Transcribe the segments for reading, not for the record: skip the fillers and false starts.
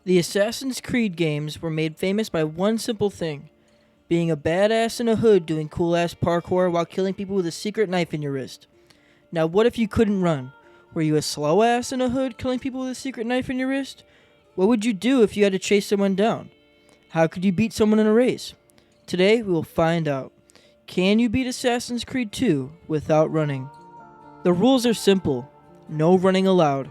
The Assassin's Creed games were made famous by one simple thing: being a badass in a hood doing cool ass parkour while killing people with a secret knife in your wrist. Now, what if you couldn't run? Were you a slow ass in a hood killing people with a secret knife in your wrist? What would you do if you had to chase someone down? How could you beat someone in a race? Today, we will find out. Can you beat Assassin's Creed 2 without running? The rules are simple. No running allowed.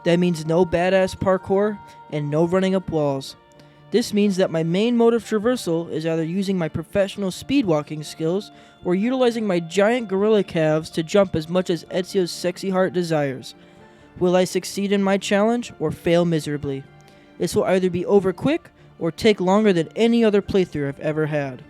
That means no badass parkour and no running up walls. This means that my main mode of traversal is either using my professional speedwalking skills or utilizing my giant gorilla calves to jump as much as Ezio's sexy heart desires. Will I succeed in my challenge or fail miserably? This will either be over quick or take longer than any other playthrough I've ever had.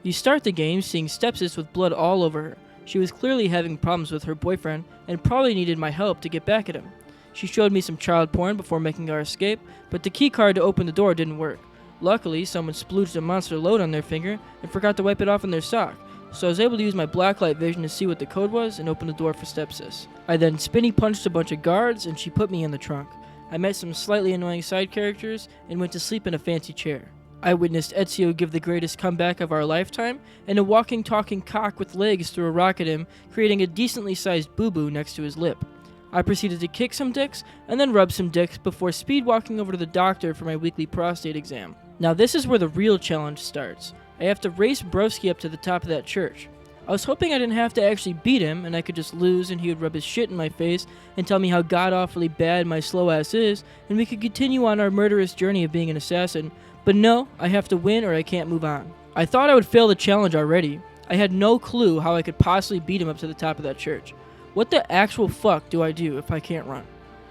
You start the game seeing Stepsis with blood all over her. She was clearly having problems with her boyfriend and probably needed my help to get back at him. She showed me some child porn before making our escape, but the key card to open the door didn't work. Luckily, someone splooged a monster load on their finger and forgot to wipe it off in their sock, so I was able to use my blacklight vision to see what the code was and open the door for Stepsis. I then spinny punched a bunch of guards and she put me in the trunk. I met some slightly annoying side characters and went to sleep in a fancy chair. I witnessed Ezio give the greatest comeback of our lifetime, and a walking talking cock with legs threw a rock at him, creating a decently sized boo-boo next to his lip. I proceeded to kick some dicks and then rub some dicks before speed walking over to the doctor for my weekly prostate exam. Now this is where the real challenge starts. I have to race Broski up to the top of that church. I was hoping I didn't have to actually beat him and I could just lose and he would rub his shit in my face and tell me how god-awfully bad my slow ass is and we could continue on our murderous journey of being an assassin, but no, I have to win or I can't move on. I thought I would fail the challenge already. I had no clue how I could possibly beat him up to the top of that church. What the actual fuck do I do if I can't run?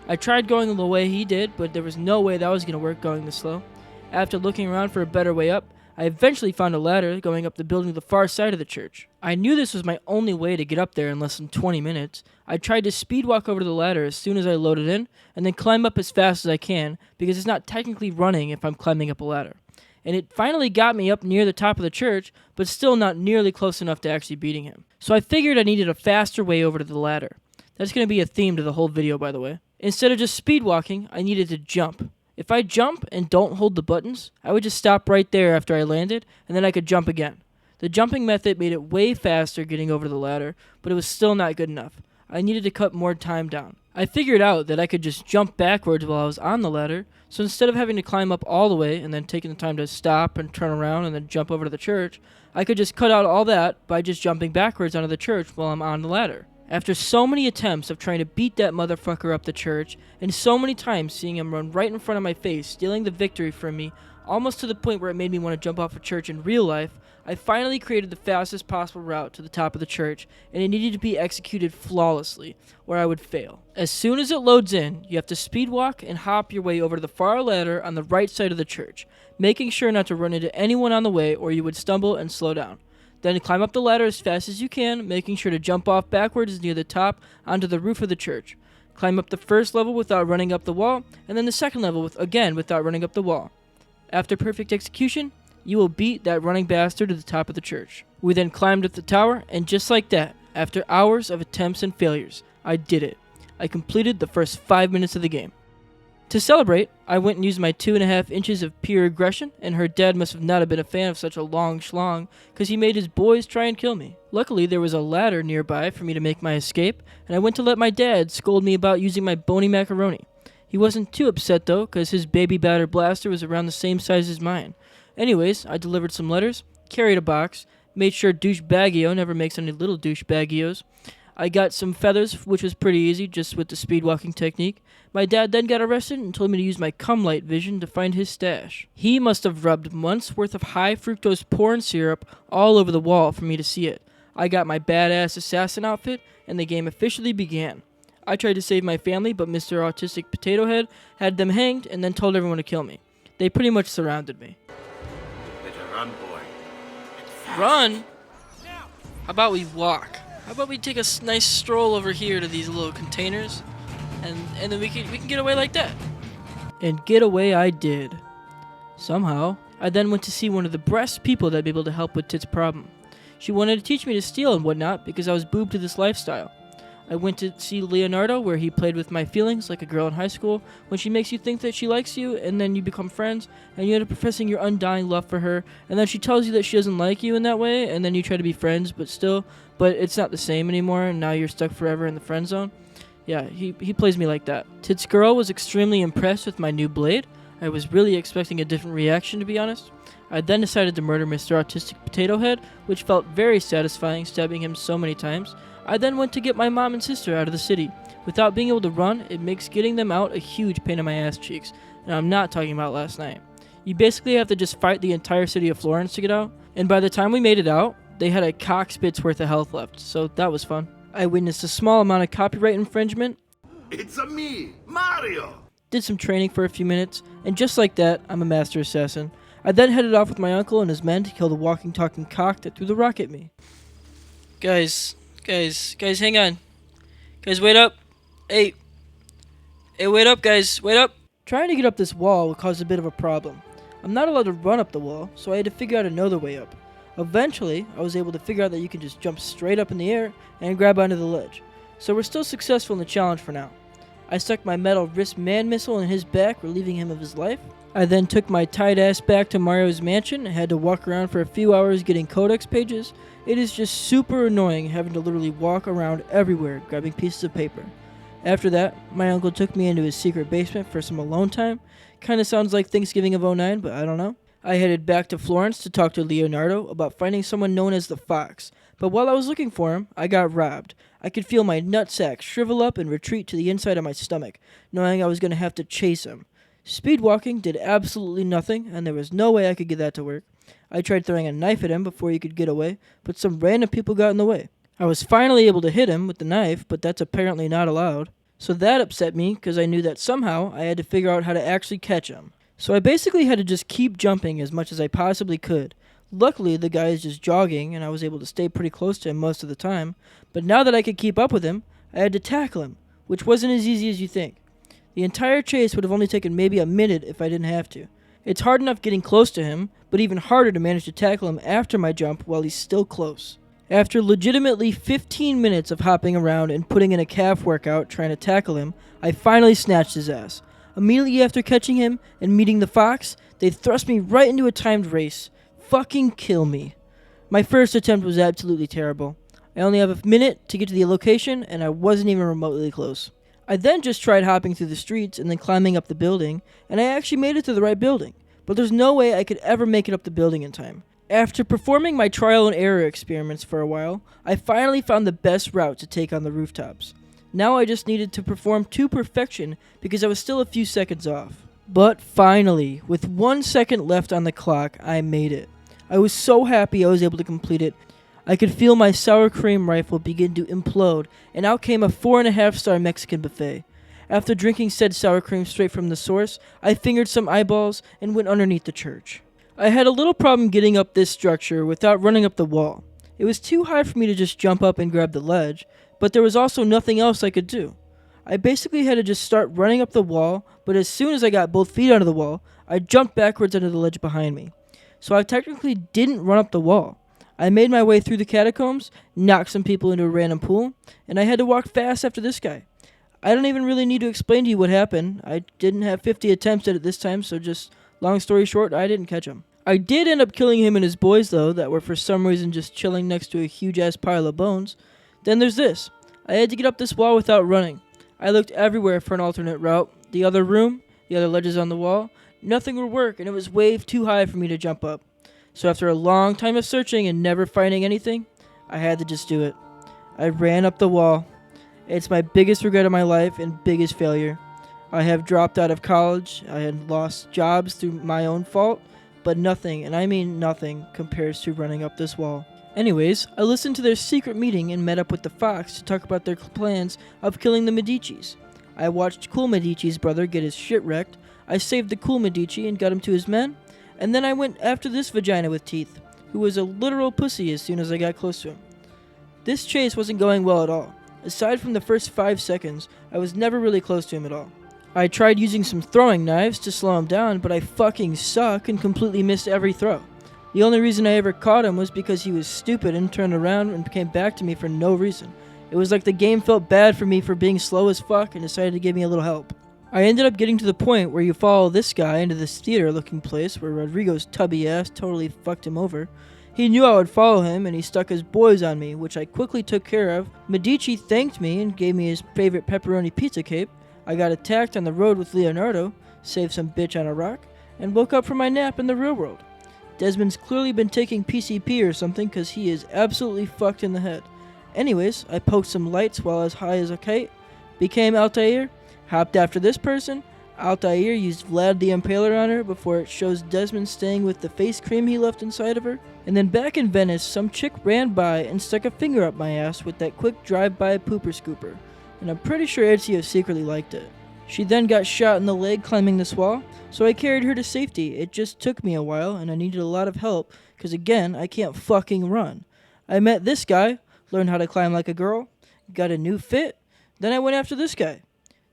I tried going the way he did, but there was no way that was going to work going this slow. After looking around for a better way up, I eventually found a ladder going up the building to the far side of the church. I knew this was my only way to get up there in less than 20 minutes. I tried to speed walk over to the ladder as soon as I loaded in, and then climb up as fast as I can, because it's not technically running if I'm climbing up a ladder. And it finally got me up near the top of the church, but still not nearly close enough to actually beating him. So I figured I needed a faster way over to the ladder. That's going to be a theme to the whole video, by the way. Instead of just speed walking, I needed to jump. If I jump and don't hold the buttons, I would just stop right there after I landed, and then I could jump again. The jumping method made it way faster getting over the ladder, but it was still not good enough. I needed to cut more time down. I figured out that I could just jump backwards while I was on the ladder, so instead of having to climb up all the way and then taking the time to stop and turn around and then jump over to the church, I could just cut out all that by just jumping backwards onto the church while I'm on the ladder. After so many attempts of trying to beat that motherfucker up the church, and so many times seeing him run right in front of my face, stealing the victory from me, almost to the point where it made me want to jump off a church in real life, I finally created the fastest possible route to the top of the church, and it needed to be executed flawlessly, or I would fail. As soon as it loads in, you have to speed walk and hop your way over to the far ladder on the right side of the church, making sure not to run into anyone on the way or you would stumble and slow down. Then climb up the ladder as fast as you can, making sure to jump off backwards near the top onto the roof of the church. Climb up the first level without running up the wall, and then the second level without running up the wall. After perfect execution, you will beat that running bastard to the top of the church. We then climbed up the tower, and just like that, after hours of attempts and failures, I did it. I completed the first 5 minutes of the game. To celebrate, I went and used my 2.5 inches of pure aggression, and her dad must have not have been a fan of such a long schlong, because he made his boys try and kill me. Luckily, there was a ladder nearby for me to make my escape, and I went to let my dad scold me about using my bony macaroni. He wasn't too upset though, because his baby batter blaster was around the same size as mine. Anyways, I delivered some letters, carried a box, made sure douchebaggio never makes any little douchebaggios. I got some feathers, which was pretty easy, just with the speed walking technique. My dad then got arrested and told me to use my cum-light vision to find his stash. He must have rubbed months' worth of high fructose corn syrup all over the wall for me to see it. I got my badass assassin outfit, and the game officially began. I tried to save my family, but Mr. Autistic Potato Head had them hanged and then told everyone to kill me. They pretty much surrounded me. Better run, boy. Run? How about we walk? How about we take a nice stroll over here to these little containers, and then we can get away like that. And get away I did. Somehow, I then went to see one of the best people that'd be able to help with Tit's problem. She wanted to teach me to steal and whatnot because I was boobed to this lifestyle. I went to see Leonardo, where he played with my feelings like a girl in high school, when she makes you think that she likes you, and then you become friends, and you end up professing your undying love for her, and then she tells you that she doesn't like you in that way, and then you try to be friends, but it's not the same anymore, and now you're stuck forever in the friend zone. Yeah, he plays me like that. Tits Girl was extremely impressed with my new blade. I was really expecting a different reaction, to be honest. I then decided to murder Mr. Autistic Potato Head, which felt very satisfying, stabbing him so many times. I then went to get my mom and sister out of the city. Without being able to run, it makes getting them out a huge pain in my ass cheeks. And I'm not talking about last night. You basically have to just fight the entire city of Florence to get out. And by the time we made it out, they had a cockspit's worth of health left. So that was fun. I witnessed a small amount of copyright infringement. It's a me, Mario. Did some training for a few minutes. And just like that, I'm a master assassin. I then headed off with my uncle and his men to kill the walking, talking cock that threw the rock at me. Guys, hang on. Guys, wait up. Hey, wait up, guys, wait up. Trying to get up this wall would cause a bit of a problem. I'm not allowed to run up the wall, so I had to figure out another way up. Eventually, I was able to figure out that you can just jump straight up in the air and grab onto the ledge. So we're still successful in the challenge for now. I stuck my metal wrist man missile in his back, relieving him of his life. I then took my tight ass back to Mario's mansion and had to walk around for a few hours getting codex pages. It is just super annoying having to literally walk around everywhere grabbing pieces of paper. After that, my uncle took me into his secret basement for some alone time. Kinda sounds like Thanksgiving of '09, but I don't know. I headed back to Florence to talk to Leonardo about finding someone known as the Fox. But while I was looking for him, I got robbed. I could feel my nutsack shrivel up and retreat to the inside of my stomach, knowing I was going to have to chase him. Speed walking did absolutely nothing, and there was no way I could get that to work. I tried throwing a knife at him before he could get away, but some random people got in the way. I was finally able to hit him with the knife, but that's apparently not allowed. So that upset me, because I knew that somehow I had to figure out how to actually catch him. So I basically had to just keep jumping as much as I possibly could. Luckily, the guy is just jogging, and I was able to stay pretty close to him most of the time. But now that I could keep up with him, I had to tackle him, which wasn't as easy as you think. The entire chase would have only taken maybe a minute if I didn't have to. It's hard enough getting close to him, but even harder to manage to tackle him after my jump while he's still close. After legitimately 15 minutes of hopping around and putting in a calf workout trying to tackle him, I finally snatched his ass. Immediately after catching him and meeting the Fox, they thrust me right into a timed race. Fucking kill me. My first attempt was absolutely terrible. I only have a minute to get to the location, and I wasn't even remotely close. I then just tried hopping through the streets and then climbing up the building, and I actually made it to the right building. But there's no way I could ever make it up the building in time. After performing my trial and error experiments for a while, I finally found the best route to take on the rooftops. Now I just needed to perform to perfection because I was still a few seconds off. But finally, with 1 second left on the clock, I made it. I was so happy I was able to complete it. I could feel my sour cream rifle begin to implode, and out came a 4.5-star Mexican buffet. After drinking said sour cream straight from the source, I fingered some eyeballs and went underneath the church. I had a little problem getting up this structure without running up the wall. It was too high for me to just jump up and grab the ledge, but there was also nothing else I could do. I basically had to just start running up the wall, but as soon as I got both feet onto the wall, I jumped backwards onto the ledge behind me. So I technically didn't run up the wall. I made my way through the catacombs, knocked some people into a random pool, and I had to walk fast after this guy. I don't even really need to explain to you what happened. I didn't have 50 attempts at it this time, so just long story short, I didn't catch him. I did end up killing him and his boys, though, that were for some reason just chilling next to a huge-ass pile of bones. Then there's this. I had to get up this wall without running. I looked everywhere for an alternate route. The other room, the other ledges on the wall. Nothing would work, and it was way too high for me to jump up. So after a long time of searching and never finding anything, I had to just do it. I ran up the wall. It's my biggest regret of my life and biggest failure. I have dropped out of college. I had lost jobs through my own fault, but nothing, and I mean nothing, compares to running up this wall. Anyways, I listened to their secret meeting and met up with the Fox to talk about their plans of killing the Medicis. I watched Cool Medici's brother get his shit wrecked. I saved the Cool Medici and got him to his men. And then I went after this vagina with teeth, who was a literal pussy as soon as I got close to him. This chase wasn't going well at all. Aside from the first 5 seconds, I was never really close to him at all. I tried using some throwing knives to slow him down, but I fucking suck and completely missed every throw. The only reason I ever caught him was because he was stupid and turned around and came back to me for no reason. It was like the game felt bad for me for being slow as fuck and decided to give me a little help. I ended up getting to the point where you follow this guy into this theater looking place where Rodrigo's tubby ass totally fucked him over. He knew I would follow him and he stuck his boys on me, which I quickly took care of. Medici thanked me and gave me his favorite pepperoni pizza cape. I got attacked on the road with Leonardo, saved some bitch on a rock, and woke up from my nap in the real world. Desmond's clearly been taking PCP or something because he is absolutely fucked in the head. Anyways, I poked some lights while I was high as a kite, became Altair, hopped after this person. Altair used Vlad the Impaler on her before it shows Desmond staying with the face cream he left inside of her. And then back in Venice, some chick ran by and stuck a finger up my ass with that quick drive-by pooper scooper. And I'm pretty sure Ezio secretly liked it. She then got shot in the leg climbing this wall, so I carried her to safety. It just took me a while, and I needed a lot of help, because again, I can't fucking run. I met this guy, learned how to climb like a girl, got a new fit, then I went after this guy.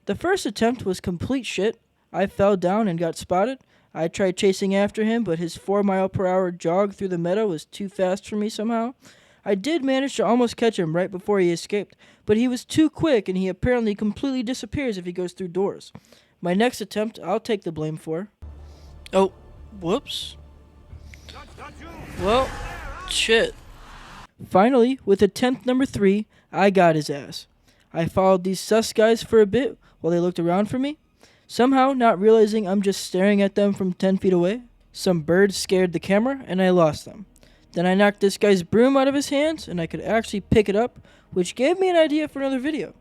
The first attempt was complete shit. I fell down and got spotted. I tried chasing after him, but his 4-mile-per-hour jog through the meadow was too fast for me somehow. I did manage to almost catch him right before he escaped, but he was too quick and he apparently completely disappears if he goes through doors. My next attempt, I'll take the blame for. Oh, whoops. Well, shit. Finally, with attempt number 3, I got his ass. I followed these sus guys for a bit while they looked around for me. Somehow, not realizing I'm just staring at them from 10 feet away, some birds scared the camera and I lost them. Then I knocked this guy's broom out of his hands and I could actually pick it up, which gave me an idea for another video.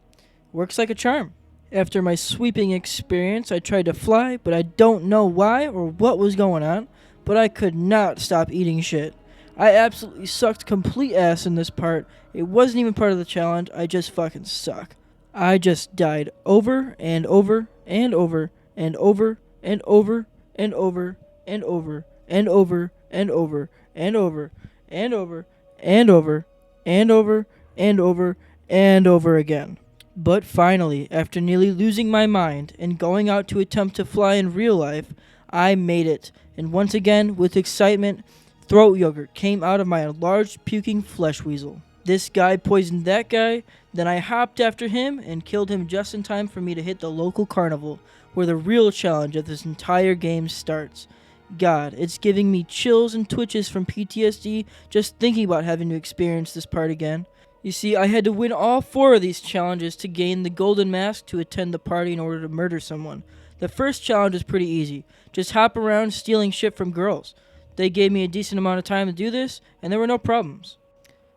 Works like a charm. After my sweeping experience, I tried to fly, but I don't know why or what was going on, but I could not stop eating shit. I absolutely sucked complete ass in this part. It wasn't even part of the challenge, I just fucking suck. I just died over and over and over and over and over and over and over and over and over and over and over and over and over and over and over again. But finally, after nearly losing my mind and going out to attempt to fly in real life, I made it. And once again, with excitement, throat yogurt came out of my enlarged puking flesh weasel. This guy poisoned that guy, then I hopped after him and killed him just in time for me to hit the local carnival, where the real challenge of this entire game starts. God, it's giving me chills and twitches from PTSD just thinking about having to experience this part again. You see, I had to win all 4 of these challenges to gain the golden mask to attend the party in order to murder someone. The first challenge was pretty easy. Just hop around stealing shit from girls. They gave me a decent amount of time to do this, and there were no problems.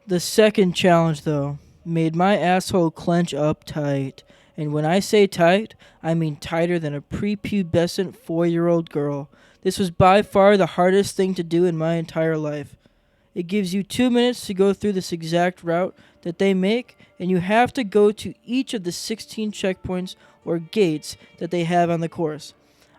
The second challenge, though, made my asshole clench up tight. And when I say tight, I mean tighter than a prepubescent 4-year-old girl. This was by far the hardest thing to do in my entire life. It gives you 2 minutes to go through this exact route that they make, and you have to go to each of the 16 checkpoints or gates that they have on the course.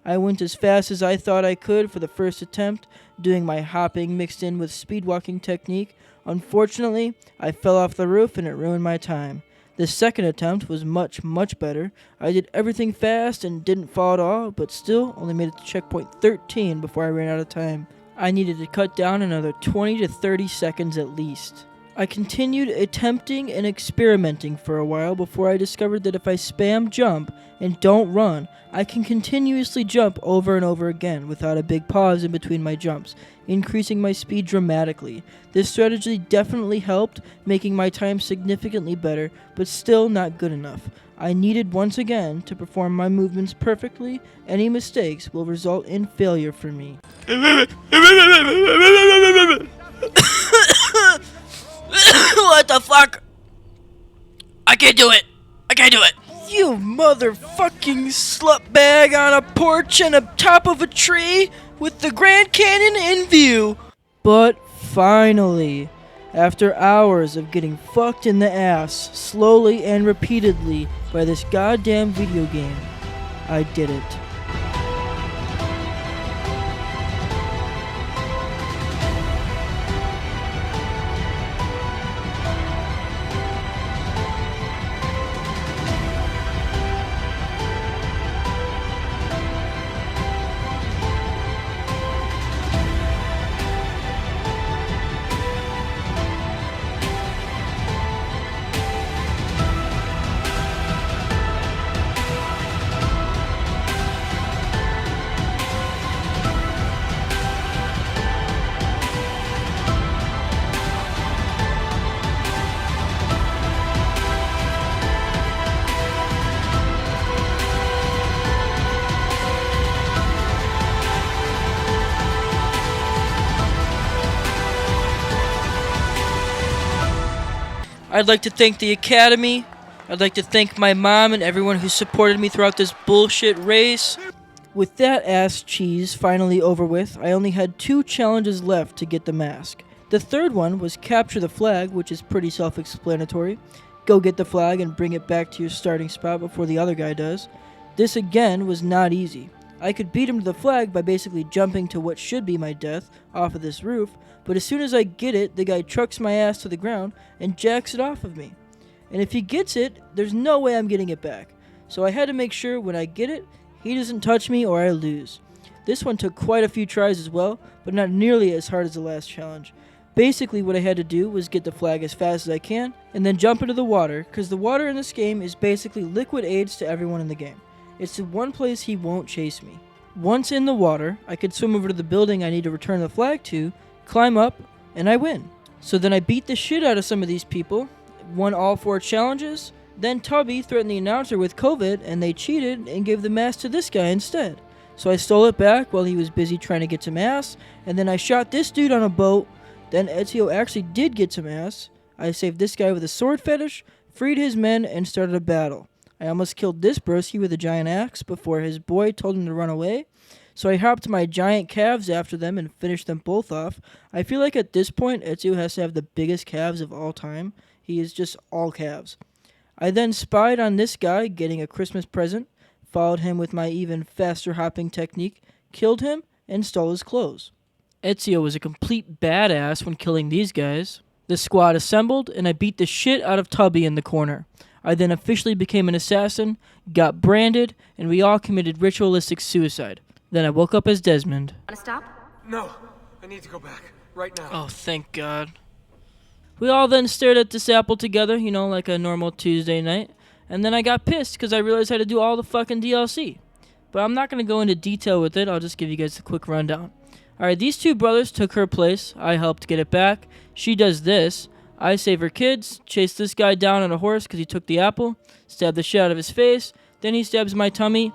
I went as fast as I thought I could for the first attempt, doing my hopping mixed in with speed walking technique. Unfortunately, I fell off the roof and it ruined my time. The second attempt was much, much better. I did everything fast and didn't fall at all, but still only made it to checkpoint 13 before I ran out of time. I needed to cut down another 20 to 30 seconds at least. I continued attempting and experimenting for a while before I discovered that if I spam jump and don't run, I can continuously jump over and over again without a big pause in between my jumps, increasing my speed dramatically. This strategy definitely helped, making my time significantly better, but still not good enough. I needed once again to perform my movements perfectly. Any mistakes will result in failure for me. What the fuck? I can't do it. I can't do it. You motherfucking slutbag on a porch and on top of a tree with the Grand Canyon in view. But finally, after hours of getting fucked in the ass slowly and repeatedly by this goddamn video game, I did it. I'd like to thank the Academy. I'd like to thank my mom and everyone who supported me throughout this bullshit race. With that ass cheese finally over with, I only had 2 challenges left to get the mask. The third one was capture the flag, which is pretty self-explanatory. Go get the flag and bring it back to your starting spot before the other guy does. This again was not easy. I could beat him to the flag by basically jumping to what should be my death off of this roof, but as soon as I get it, the guy trucks my ass to the ground and jacks it off of me. And if he gets it, there's no way I'm getting it back. So I had to make sure when I get it, he doesn't touch me or I lose. This one took quite a few tries as well, but not nearly as hard as the last challenge. Basically what I had to do was get the flag as fast as I can, and then jump into the water, because the water in this game is basically liquid AIDS to everyone in the game. It's the one place he won't chase me. Once in the water, I could swim over to the building I need to return the flag to, climb up, and I win. So then I beat the shit out of some of these people, won all 4 challenges, then Tubby threatened the announcer with COVID, and they cheated and gave the mask to this guy instead. So I stole it back while he was busy trying to get some ass, and then I shot this dude on a boat. Then Ezio actually did get some ass. I saved this guy with a sword fetish, freed his men, and started a battle. I almost killed this broski with a giant axe before his boy told him to run away. So I hopped my giant calves after them and finished them both off. I feel like at this point, Ezio has to have the biggest calves of all time. He is just all calves. I then spied on this guy getting a Christmas present, followed him with my even faster hopping technique, killed him, and stole his clothes. Ezio was a complete badass when killing these guys. The squad assembled, and I beat the shit out of Tubby in the corner. I then officially became an assassin, got branded, and we all committed ritualistic suicide. Then I woke up as Desmond. Wanna stop? No, I need to go back. Right now. Oh, thank God. We all then stared at this apple together, like a normal Tuesday night. And then I got pissed because I realized I had to do all the fucking DLC. But I'm not going to go into detail with it. I'll just give you guys a quick rundown. Alright, these 2 brothers took her place. I helped get it back. She does this. I save her kids, chase this guy down on a horse because he took the apple, stab the shit out of his face, then he stabs my tummy.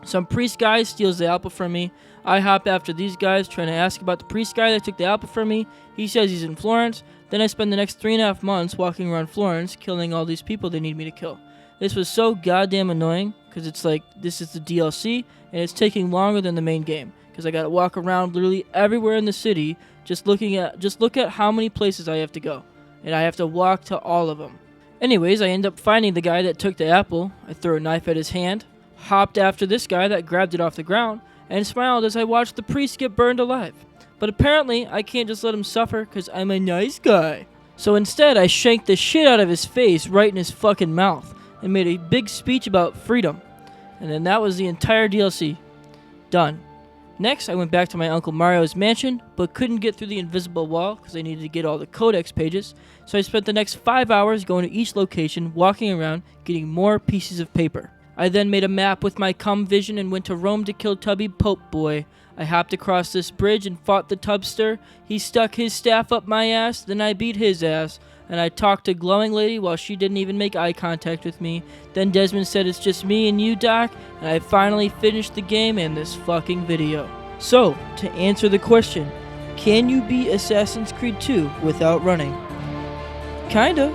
Some priest guy steals the apple from me. I hop after these guys trying to ask about the priest guy that took the apple from me. He says he's in Florence. Then I spend the next 3.5 months walking around Florence killing all these people they need me to kill. This was so goddamn annoying because it's like this is the DLC and it's taking longer than the main game because I gotta walk around literally everywhere in the city just look at how many places I have to go. And I have to walk to all of them. Anyways, I end up finding the guy that took the apple. I throw a knife at his hand, hopped after this guy that grabbed it off the ground, and smiled as I watched the priest get burned alive. But apparently, I can't just let him suffer because I'm a nice guy. So instead, I shanked the shit out of his face right in his fucking mouth and made a big speech about freedom. And then that was the entire DLC. Done. Next, I went back to my Uncle Mario's mansion, but couldn't get through the invisible wall because I needed to get all the codex pages, so I spent the next 5 hours going to each location, walking around, getting more pieces of paper. I then made a map with my cum vision and went to Rome to kill Tubby Pope Boy. I hopped across this bridge and fought the tubster. He stuck his staff up my ass, then I beat his ass. And I talked to Glowing Lady while she didn't even make eye contact with me. Then Desmond said it's just me and you, Doc, and I finally finished the game and this fucking video. So, to answer the question, can you beat Assassin's Creed 2 without running? Kinda.